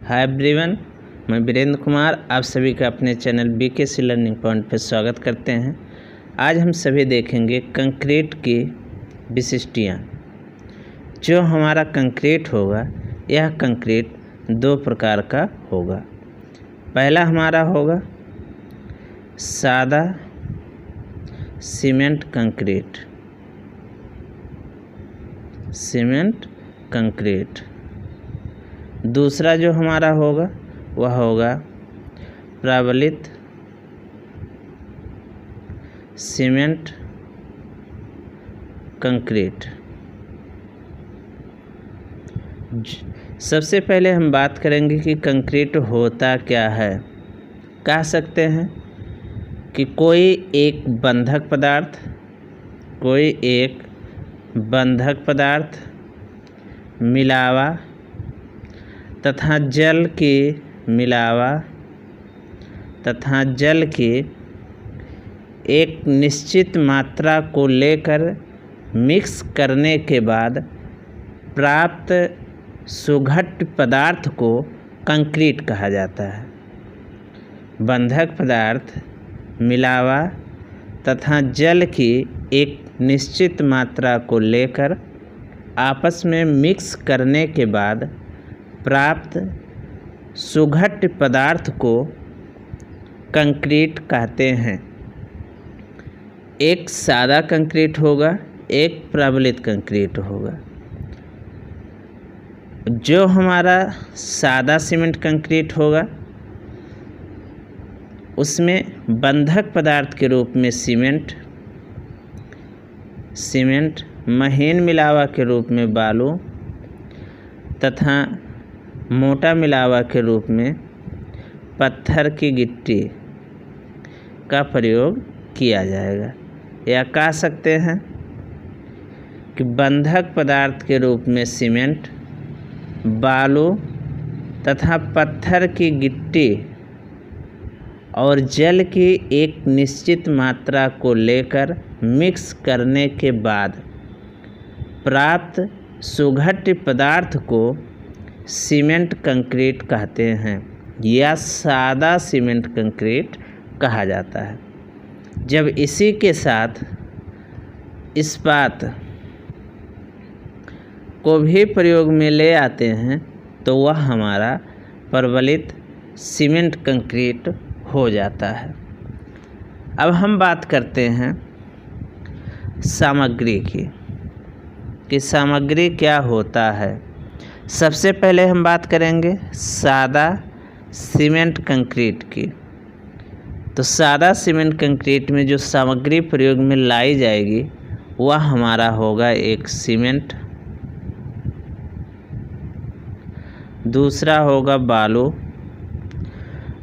Hi everyone, मैं वीरेंद्र कुमार आप सभी का अपने चैनल BKC लर्निंग पॉइंट पर स्वागत करते हैं। आज हम सभी देखेंगे कंक्रीट की विशिष्टियाँ। जो हमारा कंक्रीट होगा, यह कंक्रीट दो प्रकार का होगा। पहला हमारा होगा सादा सीमेंट कंक्रीट। दूसरा जो हमारा होगा वह होगा प्रबलित सीमेंट कंक्रीट। सबसे पहले हम बात करेंगे कि कंक्रीट होता क्या है। कह सकते हैं कि कोई एक बंधक पदार्थ मिलावा तथा जल की एक निश्चित मात्रा को लेकर मिक्स करने के बाद प्राप्त सुघट्ट पदार्थ को कंक्रीट कहा जाता है। बंधक पदार्थ मिलावा तथा जल की एक निश्चित मात्रा को लेकर आपस में मिक्स करने के बाद प्राप्त सुघट्ट पदार्थ को कंक्रीट कहते हैं। एक सादा कंक्रीट होगा, एक प्रबलित कंक्रीट होगा। जो हमारा सादा सीमेंट कंक्रीट होगा उसमें बंधक पदार्थ के रूप में सीमेंट महीन मिलावा के रूप में बालू तथा मोटा मिलावा के रूप में पत्थर की गिट्टी का प्रयोग किया जाएगा। या कह सकते हैं कि बंधक पदार्थ के रूप में सीमेंट, बालू तथा पत्थर की गिट्टी और जल की एक निश्चित मात्रा को लेकर मिक्स करने के बाद प्राप्त सुघट्ट पदार्थ को सीमेंट कंक्रीट कहते हैं या सादा सीमेंट कंक्रीट कहा जाता है। जब इसी के साथ इस्पात को भी प्रयोग में ले आते हैं तो वह हमारा प्रबलित सीमेंट कंक्रीट हो जाता है। अब हम बात करते हैं सामग्री की कि सामग्री क्या होता है। सबसे पहले हम बात करेंगे सादा सीमेंट कंक्रीट की। तो सादा सीमेंट कंक्रीट में जो सामग्री प्रयोग में लाई जाएगी वह हमारा होगा एक सीमेंट, दूसरा होगा बालू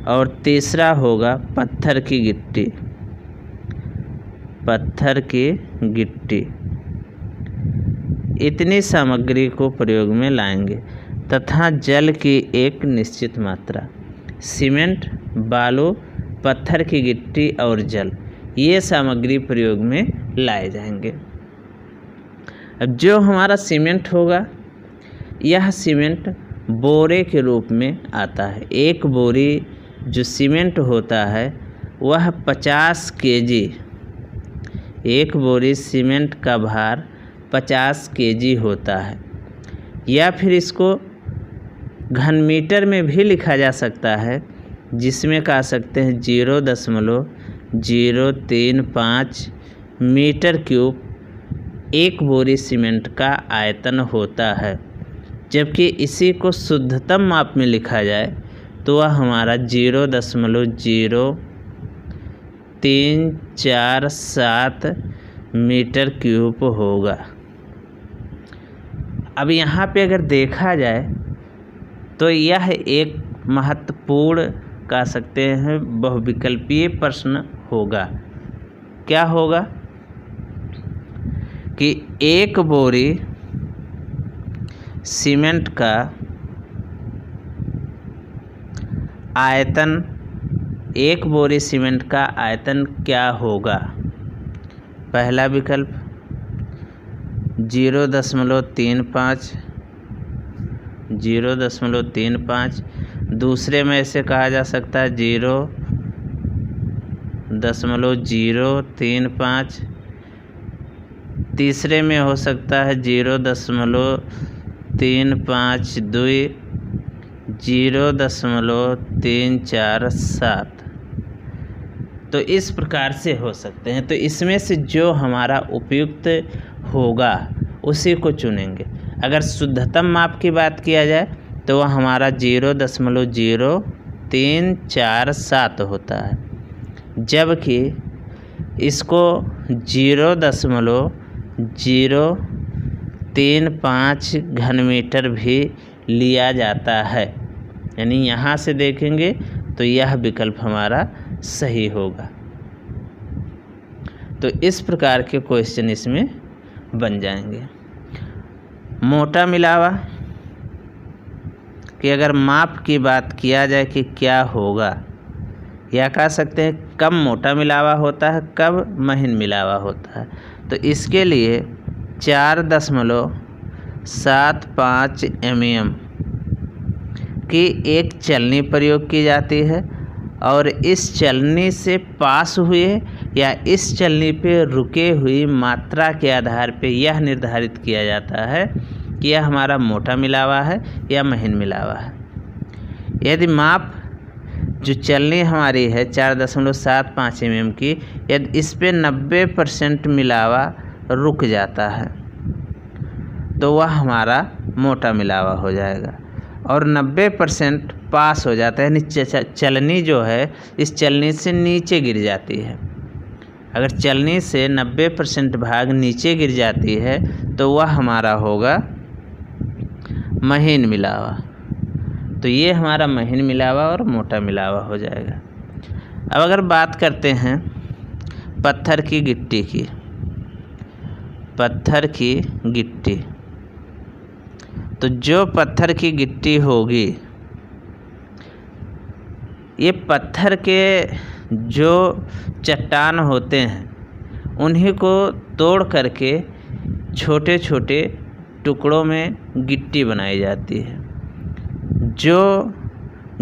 और तीसरा होगा पत्थर की गिट्टी। इतनी सामग्री को प्रयोग में लाएंगे तथा जल की एक निश्चित मात्रा। सीमेंट, बालू, पत्थर की गिट्टी और जल, ये सामग्री प्रयोग में लाए जाएंगे। अब जो हमारा सीमेंट होगा, यह सीमेंट बोरे के रूप में आता है। एक बोरी जो सीमेंट होता है वह 50 kg, एक बोरी सीमेंट का भार 50 kg होता है। या फिर इसको घन मीटर में भी लिखा जा सकता है, जिसमें कह सकते हैं 0.035 मीटर क्यूब एक बोरी सीमेंट का आयतन होता है। जबकि इसी को शुद्धतम माप में लिखा जाए तो वह हमारा 0.0347 मीटर क्यूब होगा। अब यहाँ पे अगर देखा जाए तो यह एक महत्वपूर्ण कह सकते हैं बहुविकल्पीय प्रश्न होगा। क्या होगा कि एक बोरी सीमेंट का आयतन क्या होगा। पहला विकल्प 0.35 दूसरे में ऐसे कहा जा सकता है 0.035, तीसरे में हो सकता है 0.352, 0.347। तो इस प्रकार से हो सकते हैं। तो इसमें से जो हमारा उपयुक्त होगा उसी को चुनेंगे। अगर शुद्धतम माप की बात किया जाए तो वह हमारा 0.0347 होता है, जबकि इसको 0.035 घनमीटर भी लिया जाता है। यानी यहाँ से देखेंगे तो यह विकल्प हमारा सही होगा। तो इस प्रकार के क्वेश्चन इसमें बन जाएंगे। मोटा मिलावा कि अगर माप की बात किया जाए कि क्या होगा, या कह सकते हैं कब मोटा मिलावा होता है, कब महीन मिलावा होता है। तो इसके लिए 4.75 mm की एक चलनी प्रयोग की जाती है और इस चलनी से पास हुए या इस चलनी पे रुके हुई मात्रा के आधार पे यह निर्धारित किया जाता है कि यह हमारा मोटा मिलावा है या महीन मिलावा है। यदि माप जो चलनी हमारी है 4.75 mm की, यदि इस पे 90% मिलावा रुक जाता है तो वह हमारा मोटा मिलावा हो जाएगा, और 90% पास हो जाता है, यानी चलनी जो है इस चलनी से नीचे गिर जाती है। अगर चलनी से 90% भाग नीचे गिर जाती है तो वह हमारा होगा महीन मिलावा। तो ये हमारा महीन मिलावा और मोटा मिलावा हो जाएगा। अब अगर बात करते हैं पत्थर की गिट्टी की, पत्थर की गिट्टी, तो जो पत्थर की गिट्टी होगी, ये पत्थर के जो चट्टान होते हैं उन्हीं को तोड़ करके छोटे छोटे टुकड़ों में गिट्टी बनाई जाती है। जो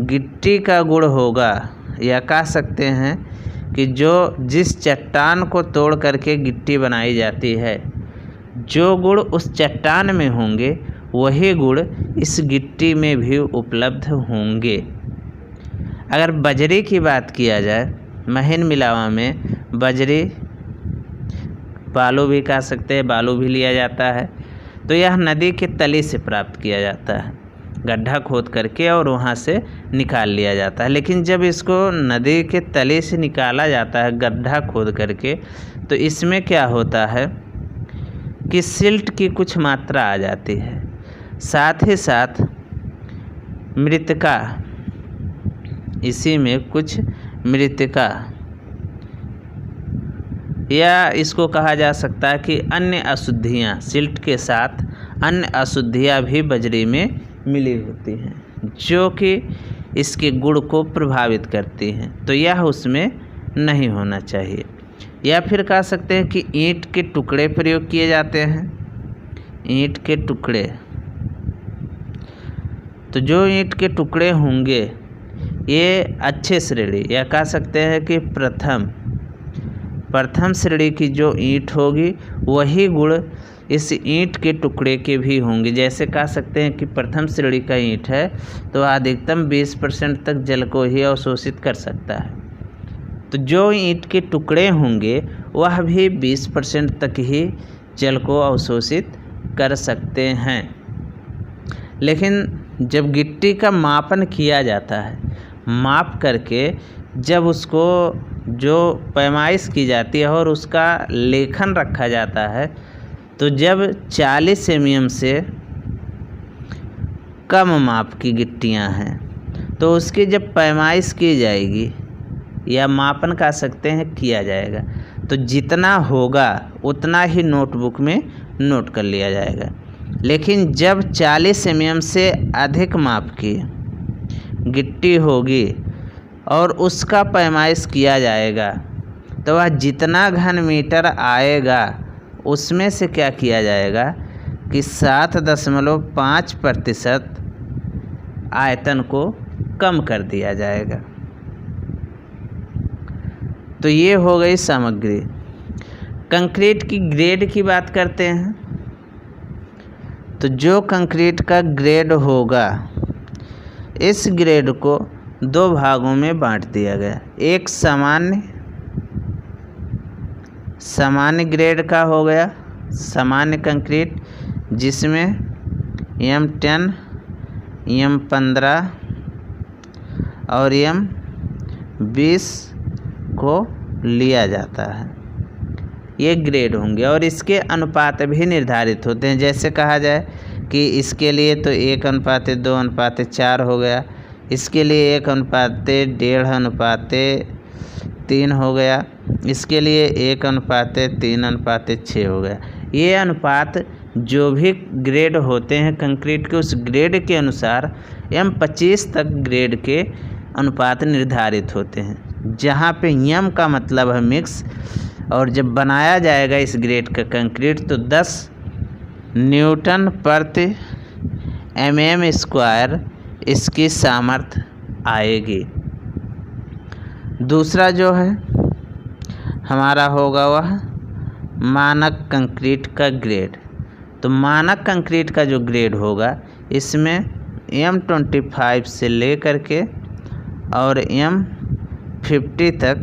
गिट्टी का गुण होगा, या कह सकते हैं कि जिस चट्टान को तोड़ करके गिट्टी बनाई जाती है, जो गुण उस चट्टान में होंगे वही गुण इस गिट्टी में भी उपलब्ध होंगे। अगर बजरी की बात किया जाए, महीन मिलावा में बजरी, बालू भी कह सकते हैं, बालू भी लिया जाता है। तो यह नदी के तली से प्राप्त किया जाता है, गड्ढा खोद करके और वहाँ से निकाल लिया जाता है। लेकिन जब इसको नदी के तले से निकाला जाता है गड्ढा खोद करके, तो इसमें क्या होता है कि सिल्ट की कुछ मात्रा आ जाती है, साथ ही साथ मृतिका, इसी में कुछ मृतिका, या इसको कहा जा सकता है कि अन्य अशुद्धियाँ, सिल्ट के साथ अन्य अशुद्धियाँ भी बजरी में मिली होती हैं जो कि इसके गुण को प्रभावित करती हैं। तो यह उसमें नहीं होना चाहिए। या फिर कह सकते हैं कि ईंट के टुकड़े प्रयोग किए जाते हैं, ईंट के टुकड़े। तो जो ईंट के टुकड़े होंगे ये अच्छे श्रेणी, या कह सकते हैं कि प्रथम श्रेणी की जो ईंट होगी वही गुण इस ईंट के टुकड़े के भी होंगे। जैसे कह सकते हैं कि प्रथम श्रेणी का ईंट है तो अधिकतम 20% तक जल को ही अवशोषित कर सकता है। तो जो ईंट के टुकड़े होंगे वह भी 20% तक ही जल को अवशोषित कर सकते हैं। लेकिन जब गिट्टी का मापन किया जाता है, माप करके जब उसको जो पैमाइश की जाती है और उसका लेखन रखा जाता है, तो जब 40 mm से कम माप की गिट्टियां हैं तो उसकी जब पैमाइश की जाएगी या मापन कह सकते हैं किया जाएगा, तो जितना होगा उतना ही नोटबुक में नोट कर लिया जाएगा। लेकिन जब 40 mm से अधिक माप की गिट्टी होगी और उसका पैमाइश किया जाएगा तो वह जितना घन मीटर आएगा उसमें से क्या किया जाएगा कि 7.5% आयतन को कम कर दिया जाएगा। तो ये हो गई सामग्री। कंक्रीट की ग्रेड की बात करते हैं। तो जो कंक्रीट का ग्रेड होगा, इस ग्रेड को दो भागों में बांट दिया गया। एक सामान्य ग्रेड का हो गया, सामान्य कंक्रीट, जिसमें M10, M15 और M20 को लिया जाता है। ये ग्रेड होंगे और इसके अनुपात भी निर्धारित होते हैं। जैसे कहा जाए कि इसके लिए तो 1:2:4 हो गया, इसके लिए 1:1.5:3 हो गया, इसके लिए 1:3:6 हो गया। ये अनुपात जो भी ग्रेड होते हैं कंक्रीट के, उस ग्रेड के अनुसार M25 तक ग्रेड के अनुपात निर्धारित होते हैं, जहाँ पे M का मतलब है मिक्स। और जब बनाया जाएगा इस ग्रेड का कंक्रीट तो 10 न्यूटन प्रति mm² इसकी सामर्थ्य आएगी। दूसरा जो है हमारा होगा वह मानक कंक्रीट का ग्रेड। तो मानक कंक्रीट का जो ग्रेड होगा, इसमें M25 से लेकर के और M50 तक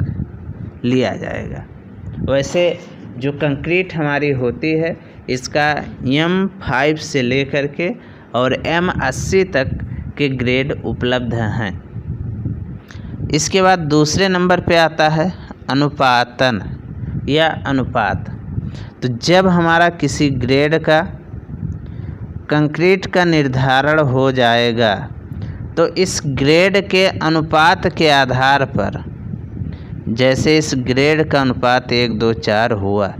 लिया जाएगा। वैसे जो कंक्रीट हमारी होती है, इसका M5 से लेकर के और M80 तक के ग्रेड उपलब्ध हैं। इसके बाद दूसरे नंबर पे आता है अनुपातन या अनुपात। तो जब हमारा किसी ग्रेड का कंक्रीट का निर्धारण हो जाएगा, तो इस ग्रेड के अनुपात के आधार पर, जैसे इस ग्रेड का अनुपात 1:2:4 हुआ,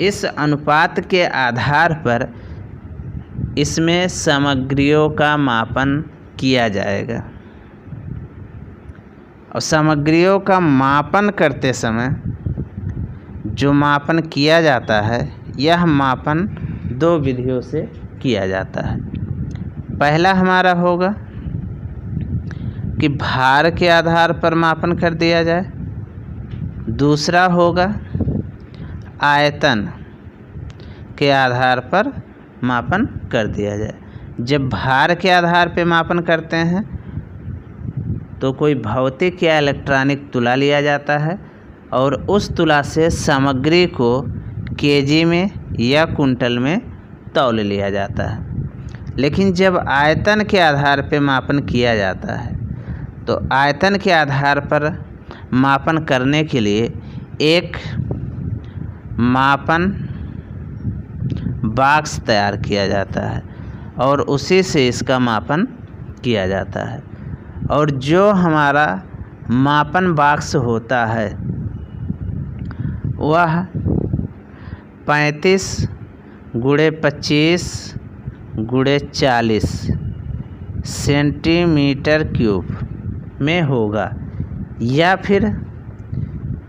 इस अनुपात के आधार पर इसमें सामग्रियों का मापन किया जाएगा। और सामग्रियों का मापन करते समय जो मापन किया जाता है, यह मापन दो विधियों से किया जाता है। पहला हमारा होगा कि भार के आधार पर मापन कर दिया जाए। दूसरा होगा आयतन के आधार पर मापन कर दिया जाए। जब भार के आधार पर मापन करते हैं तो कोई भौतिक या इलेक्ट्रॉनिक तुला लिया जाता है और उस तुला से सामग्री को केजी में या कुंटल में तौल लिया जाता है। लेकिन जब आयतन के आधार पर मापन किया जाता है, तो आयतन के आधार पर मापन करने के लिए एक मापन बॉक्स तैयार किया जाता है और उसी से इसका मापन किया जाता है। और जो हमारा मापन बॉक्स होता है वह 35x25x40 सेंटीमीटर क्यूब में होगा, या फिर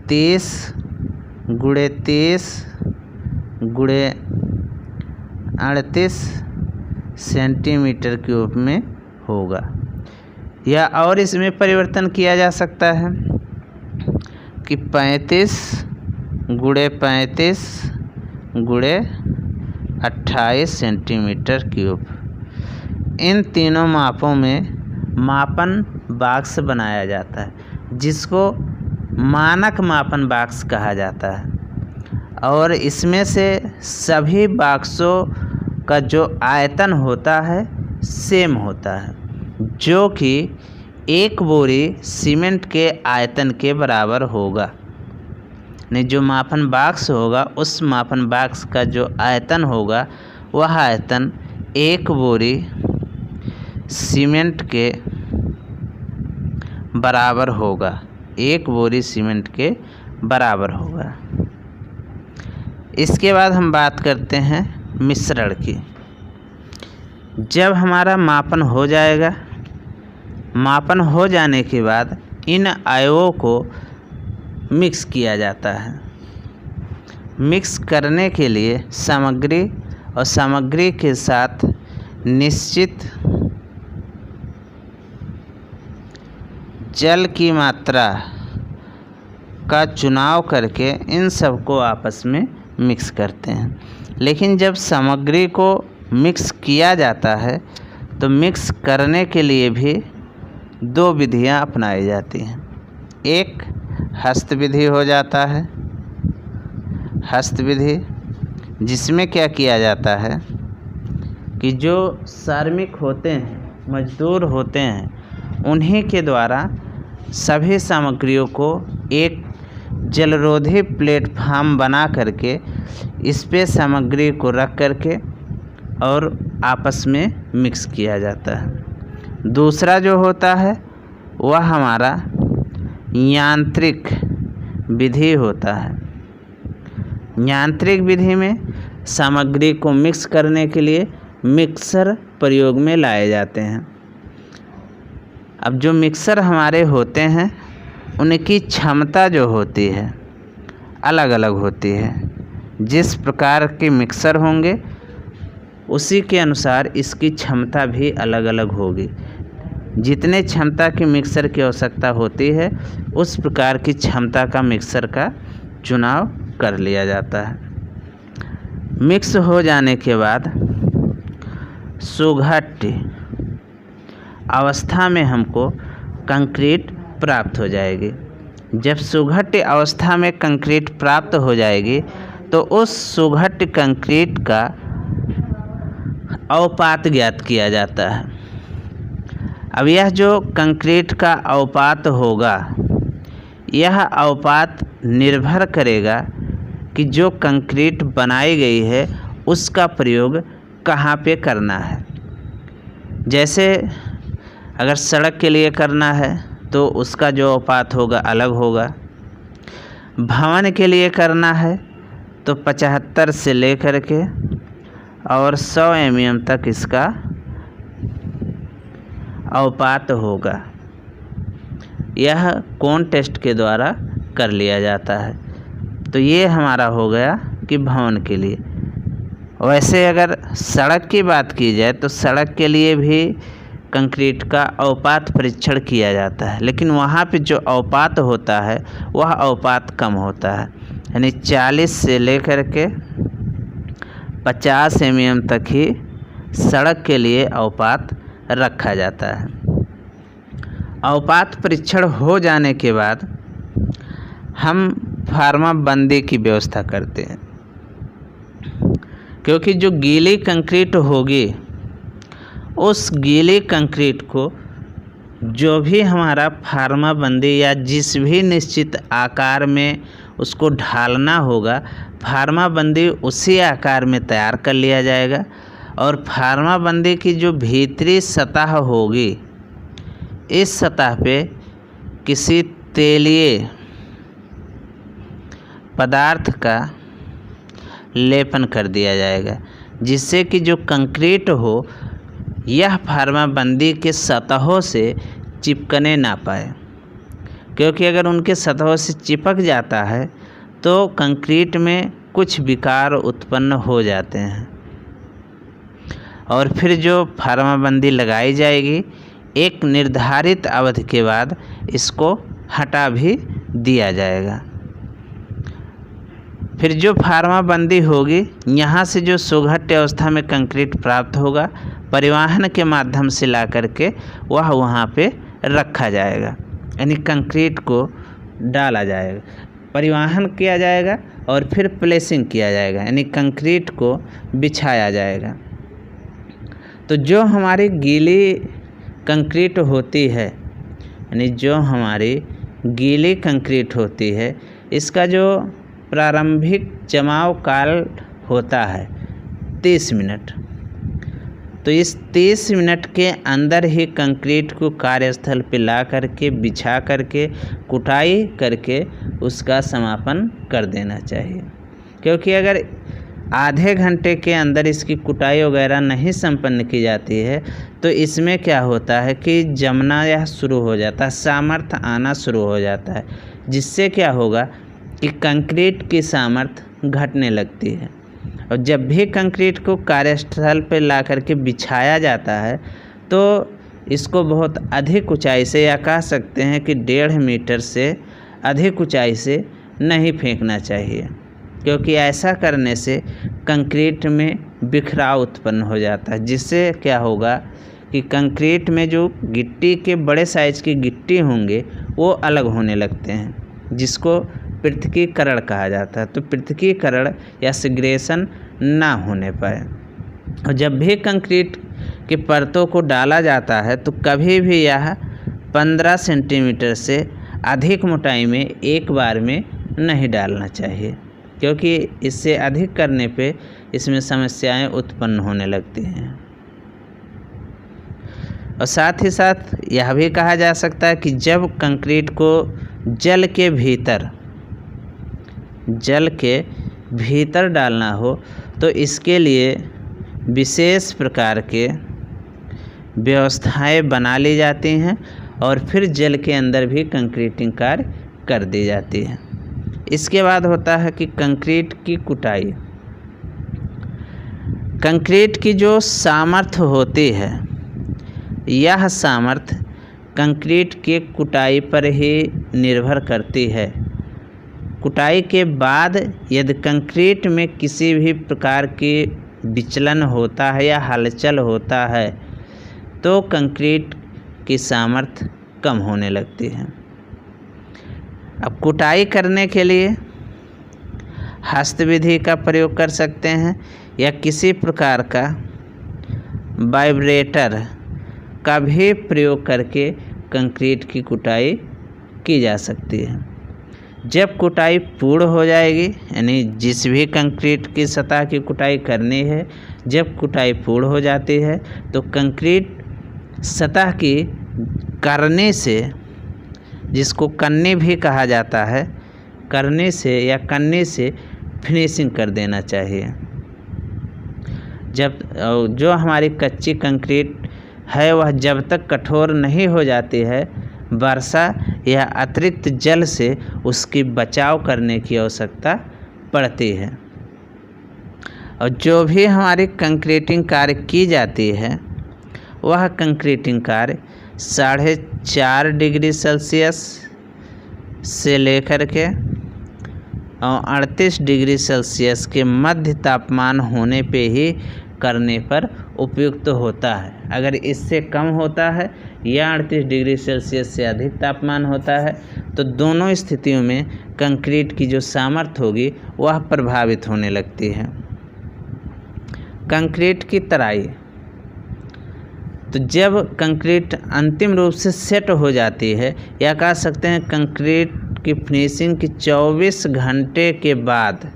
30x30x38 सेंटीमीटर क्यूब में होगा। या और इसमें परिवर्तन किया जा सकता है कि 35x35x28 सेंटीमीटर क्यूब। इन तीनों मापों में मापन बॉक्स बनाया जाता है, जिसको मानक मापन बॉक्स कहा जाता है। और इसमें से सभी बॉक्सों का जो आयतन होता है सेम होता है, जो कि 1 बोरी सीमेंट के आयतन के बराबर होगा। नहीं, जो मापन बॉक्स होगा, उस मापन बॉक्स का जो आयतन होगा, वह आयतन 1 बोरी सीमेंट के बराबर होगा। 1 बोरी सीमेंट के बराबर होगा। इसके बाद हम बात करते हैं मिश्रण की। जब हमारा मापन हो जाएगा, मापन हो जाने के बाद इन अयवों को मिक्स किया जाता है। मिक्स करने के लिए सामग्री और सामग्री के साथ निश्चित जल की मात्रा का चुनाव करके इन सबको आपस में मिक्स करते हैं। लेकिन जब सामग्री को मिक्स किया जाता है तो मिक्स करने के लिए भी दो विधियां अपनाई जाती हैं। एक हस्त विधि हो जाता है। हस्त विधि जिसमें क्या किया जाता है कि जो श्रमिक होते हैं, मजदूर होते हैं, उन्हीं के द्वारा सभी सामग्रियों को एक जलरोधी प्लेटफार्म बना करके इस पे सामग्री को रख करके और आपस में मिक्स किया जाता है। दूसरा जो होता है वह हमारा यांत्रिक विधि होता है। यांत्रिक विधि में सामग्री को मिक्स करने के लिए मिक्सर प्रयोग में लाए जाते हैं। अब जो मिक्सर हमारे होते हैं उनकी क्षमता जो होती है अलग अलग होती है। जिस प्रकार के मिक्सर होंगे उसी के अनुसार इसकी क्षमता भी अलग अलग होगी। जितने क्षमता की मिक्सर की आवश्यकता होती है उस प्रकार की क्षमता का मिक्सर का चुनाव कर लिया जाता है। मिक्स हो जाने के बाद सुघट्य अवस्था में हमको कंक्रीट प्राप्त हो जाएगी। जब सुघट्य अवस्था में कंक्रीट प्राप्त हो जाएगी तो उस सुघट्य कंक्रीट का अवपात ज्ञात किया जाता है। अब यह जो कंक्रीट का अवपात होगा, यह अवपात निर्भर करेगा कि जो कंक्रीट बनाई गई है उसका प्रयोग कहाँ पे करना है। जैसे अगर सड़क के लिए करना है तो उसका जो अवपात होगा अलग होगा। भवन के लिए करना है तो 75 से लेकर के और 100 mm तक इसका अवपात होगा। यह कोण टेस्ट के द्वारा कर लिया जाता है। तो ये हमारा हो गया कि भवन के लिए। वैसे अगर सड़क की बात की जाए तो सड़क के लिए भी कंक्रीट का अवपात परीक्षण किया जाता है, लेकिन वहाँ पे जो अवपात होता है वह अवपात कम होता है। यानी 40 से लेकर के 50 mm तक ही सड़क के लिए अवपात रखा जाता है। अवपात परीक्षण हो जाने के बाद हम फार्मा बंदी की व्यवस्था करते हैं, क्योंकि जो गीली कंक्रीट होगी उस गीली कंक्रीट को जो भी हमारा फार्मा बंदी या जिस भी निश्चित आकार में उसको ढालना होगा, फार्मा बंदी उसी आकार में तैयार कर लिया जाएगा। और फार्मा बंदी की जो भीतरी सतह होगी, इस सतह पे किसी तेलीय पदार्थ का लेपन कर दिया जाएगा, जिससे कि जो कंक्रीट हो यह फार्मा बंदी के सतहों से चिपकने ना पाए। क्योंकि अगर उनके सतहों से चिपक जाता है तो कंक्रीट में कुछ विकार उत्पन्न हो जाते हैं और फिर जो फार्मा बंदी लगाई जाएगी एक निर्धारित अवधि के बाद इसको हटा भी दिया जाएगा। फिर जो फार्मा बंदी होगी, यहाँ से जो सुघट्य अवस्था में कंक्रीट प्राप्त होगा, परिवहन के माध्यम से ला करके वह वहाँ पे रखा जाएगा। यानी कंक्रीट को डाला जाएगा, परिवहन किया जाएगा और फिर प्लेसिंग किया जाएगा, यानी कंक्रीट को बिछाया जाएगा। तो जो हमारी गीली कंक्रीट होती है, यानी जो हमारी गीली कंक्रीट होती है, इसका जो प्रारंभिक जमाव काल होता है 30 मिनट। तो इस 30 मिनट के अंदर ही कंक्रीट को कार्यस्थल पे ला करके बिछा करके कुटाई करके उसका समापन कर देना चाहिए। क्योंकि अगर आधे घंटे के अंदर इसकी कुटाई वगैरह नहीं संपन्न की जाती है तो इसमें क्या होता है कि जमना यह शुरू हो जाता है, सामर्थ्य आना शुरू हो जाता है, जिससे क्या होगा कि कंक्रीट की सामर्थ्य घटने लगती है। और जब भी कंक्रीट को कार्यस्थल पर ला करके बिछाया जाता है तो इसको बहुत अधिक ऊंचाई से या कह सकते हैं कि 1.5 मीटर से अधिक ऊंचाई से नहीं फेंकना चाहिए, क्योंकि ऐसा करने से कंक्रीट में बिखराव उत्पन्न हो जाता है, जिससे क्या होगा कि कंक्रीट में जो गिट्टी के बड़े साइज की गिट्टी होंगे वो अलग होने लगते हैं, जिसको पृथकीकरण कहा जाता है। तो पृथकीकरण या सेग्रेगेशन ना होने पाए। और जब भी कंक्रीट की परतों को डाला जाता है तो कभी भी यह 15 सेंटीमीटर से अधिक मोटाई में एक बार में नहीं डालना चाहिए, क्योंकि इससे अधिक करने पे इसमें समस्याएं उत्पन्न होने लगती हैं। और साथ ही साथ यह भी कहा जा सकता है कि जब कंक्रीट को जल के भीतर डालना हो तो इसके लिए विशेष प्रकार के व्यवस्थाएं बना ली जाती हैं और फिर जल के अंदर भी कंक्रीटिंग कार्य कर दी जाती है। इसके बाद होता है कि कंक्रीट की कुटाई। कंक्रीट की जो सामर्थ्य होती है, यह सामर्थ्य कंक्रीट के कुटाई पर ही निर्भर करती है। कुटाई के बाद यदि कंक्रीट में किसी भी प्रकार की विचलन होता है या हलचल होता है तो कंक्रीट की सामर्थ्य कम होने लगती है। अब कुटाई करने के लिए हस्तविधि का प्रयोग कर सकते हैं या किसी प्रकार का वाइब्रेटर का भी प्रयोग करके कंक्रीट की कुटाई की जा सकती है। जब कुटाई पूर्ण हो जाएगी, यानी जिस भी कंक्रीट की सतह की कुटाई करनी है, जब कुटाई पूर्ण हो जाती है तो कंक्रीट सतह की करने से, जिसको कन्नी भी कहा जाता है, करने से या कन्नी से फिनिशिंग कर देना चाहिए। जब जो हमारी कच्ची कंक्रीट है वह जब तक कठोर नहीं हो जाती है, वर्षा या अतिरिक्त जल से उसकी बचाव करने की आवश्यकता पड़ती है। और जो भी हमारी कंक्रीटिंग कार्य की जाती है वह कंक्रीटिंग कार्य 4.5 डिग्री सेल्सियस से लेकर के 38 डिग्री सेल्सियस के मध्य तापमान होने पे ही करने पर उपयुक्त होता है। अगर इससे कम होता है या 38 डिग्री सेल्सियस से अधिक तापमान होता है तो दोनों स्थितियों में कंक्रीट की जो सामर्थ्य होगी वह प्रभावित होने लगती है। कंक्रीट की तराई। तो जब कंक्रीट अंतिम रूप से सेट हो जाती है या कह सकते हैं कंक्रीट की फिनिशिंग की 24 घंटे के बाद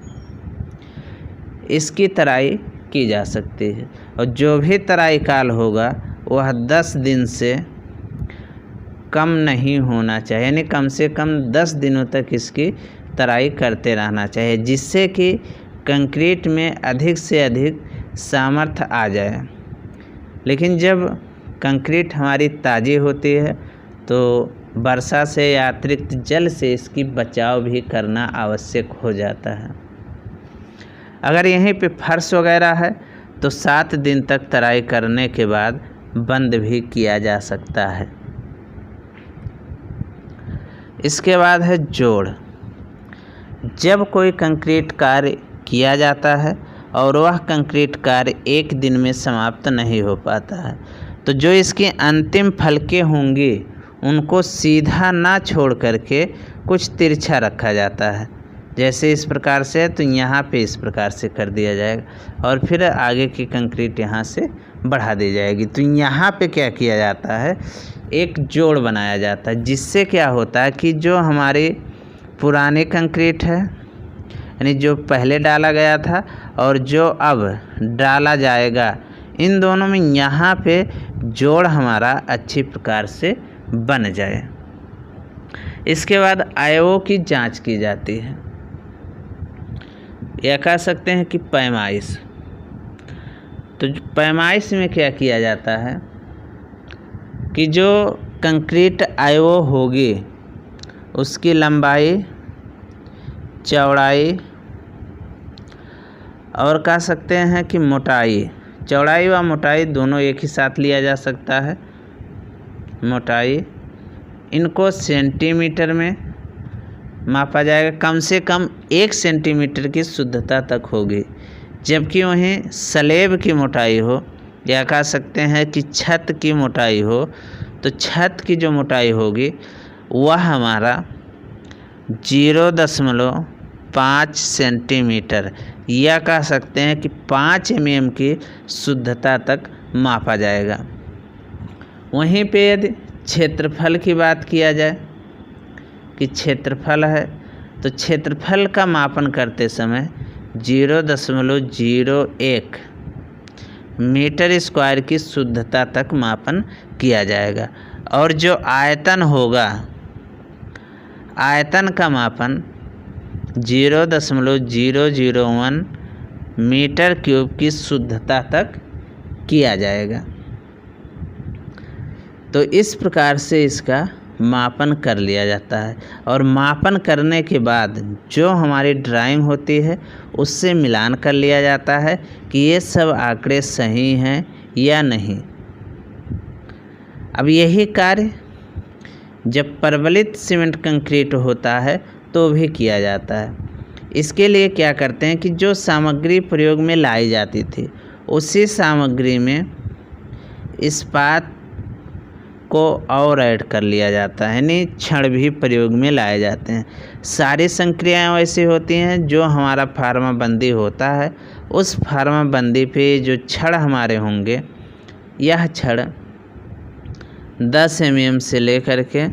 इसकी तराई की जा सकती है। और जो भी तराई काल होगा वह 10 दिन से कम नहीं होना चाहिए, यानी कम से कम 10 दिनों तक इसकी तराई करते रहना चाहिए, जिससे कि कंक्रीट में अधिक से अधिक सामर्थ्य आ जाए। लेकिन जब कंक्रीट हमारी ताज़ी होती है तो वर्षा से या अतिरिक्त जल से इसकी बचाव भी करना आवश्यक हो जाता है। अगर यहीं पे फर्श वगैरह है तो 7 दिन तक तराई करने के बाद बंद भी किया जा सकता है। इसके बाद है जोड़। जब कोई कंक्रीट कार्य किया जाता है और वह कंक्रीट कार्य एक दिन में समाप्त नहीं हो पाता है तो जो इसकी अंतिम फलकें होंगी उनको सीधा ना छोड़ करके कुछ तिरछा रखा जाता है। जैसे इस प्रकार से, तो यहाँ पे इस प्रकार से कर दिया जाएगा और फिर आगे की कंक्रीट यहाँ से बढ़ा दी जाएगी। तो यहाँ पे क्या किया जाता है, एक जोड़ बनाया जाता है, जिससे क्या होता है कि जो हमारी पुरानी कंक्रीट है, यानी जो पहले डाला गया था और जो अब डाला जाएगा, इन दोनों में यहाँ पे जोड़ हमारा अच्छी प्रकार से बन जाए। इसके बाद अवयवों की जांच की जाती है, या कह सकते हैं कि पैमाइश। तो पैमाइश में क्या किया जाता है कि जो कंक्रीट अवयव होगी उसकी लंबाई, चौड़ाई और कह सकते हैं कि मोटाई, चौड़ाई व मोटाई दोनों एक ही साथ लिया जा सकता है। मोटाई, इनको सेंटीमीटर में मापा जाएगा। कम से कम 1 सेंटीमीटर की शुद्धता तक होगी। जबकि वहीं स्लैब की मोटाई हो, या कह सकते हैं कि छत की मोटाई हो, तो छत की जो मोटाई होगी वह हमारा 0.5 सेंटीमीटर, या कह सकते हैं कि 5 mm की शुद्धता तक मापा जाएगा। वहीं पे यदि क्षेत्रफल की बात किया जाए कि क्षेत्रफल है, तो क्षेत्रफल का मापन करते समय 0.01 मीटर स्क्वायर की शुद्धता तक मापन किया जाएगा। और जो आयतन होगा, आयतन का मापन 0.001 मीटर क्यूब की शुद्धता तक किया जाएगा। तो इस प्रकार से इसका मापन कर लिया जाता है। और मापन करने के बाद जो हमारी ड्राइंग होती है उससे मिलान कर लिया जाता है कि ये सब आंकड़े सही हैं या नहीं। अब यही कार्य जब प्रबलित सीमेंट कंक्रीट होता है तो भी किया जाता है। इसके लिए क्या करते हैं कि जो सामग्री प्रयोग में लाई जाती थी उसी सामग्री में इस्पात को और ऐड कर लिया जाता है, यानी छड़ भी प्रयोग में लाए जाते हैं। सारी संक्रियाएं ऐसी होती हैं जो हमारा फार्माबंदी होता है, उस फार्माबंदी पे जो छड़ हमारे होंगे, यह छड़ 10 mm से लेकर के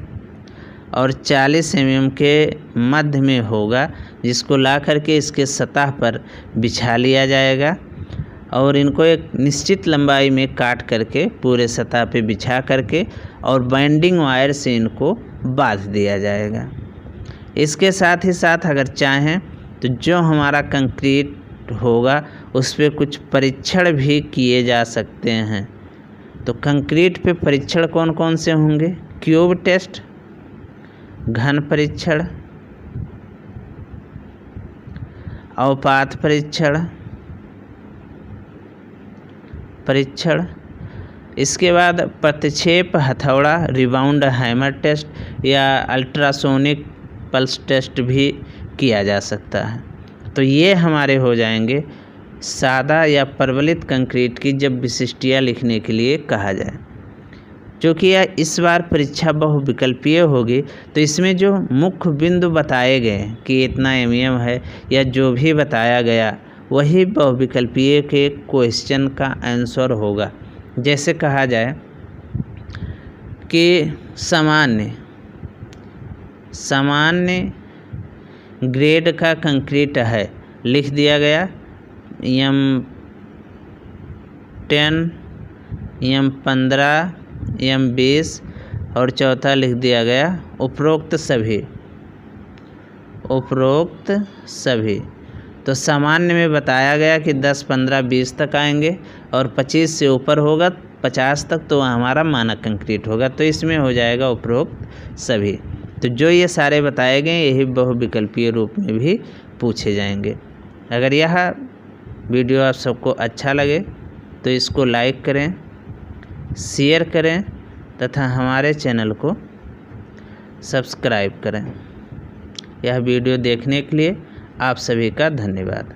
और 40 mm के मध्य में होगा, जिसको ला करके इसके सतह पर बिछा लिया जाएगा और इनको एक निश्चित लंबाई में काट करके पूरे सतह पे बिछा करके और बाइंडिंग वायर से इनको बांध दिया जाएगा। इसके साथ ही साथ अगर चाहें तो जो हमारा कंक्रीट होगा उस पर कुछ परीक्षण भी किए जा सकते हैं। तो कंक्रीट पे परीक्षण कौन कौन से होंगे? क्यूब टेस्ट, घन परीक्षण, अवपात परीक्षण, इसके बाद प्रतिक्षेप हथौड़ा रिबाउंड हैमर टेस्ट या अल्ट्रासोनिक पल्स टेस्ट भी किया जा सकता है। तो ये हमारे हो जाएंगे सादा या प्रबलित कंक्रीट की जब विशिष्टियाँ लिखने के लिए कहा जाए। क्योंकि यह इस बार परीक्षा बहुविकल्पीय होगी तो इसमें जो मुख्य बिंदु बताए गए कि इतना mm है या जो भी बताया गया वही बहुविकल्पीय के क्वेश्चन का आंसर होगा। जैसे कहा जाए कि सामान्य ग्रेड का कंक्रीट है, लिख दिया गया M10, M15, M20 और चौथा लिख दिया गया उपरोक्त सभी। तो सामान्य में बताया गया कि 10, 15, 20 तक आएंगे और 25 से ऊपर होगा 50 तक तो हमारा मानक कंक्रीट होगा। तो इसमें हो जाएगा उपरोक्त सभी। तो जो ये सारे बताए गए यही बहुविकल्पीय रूप में भी पूछे जाएंगे। अगर यह वीडियो आप सबको अच्छा लगे तो इसको लाइक करें, शेयर करें तथा हमारे चैनल को सब्सक्राइब करें। यह वीडियो देखने के लिए आप सभी का धन्यवाद।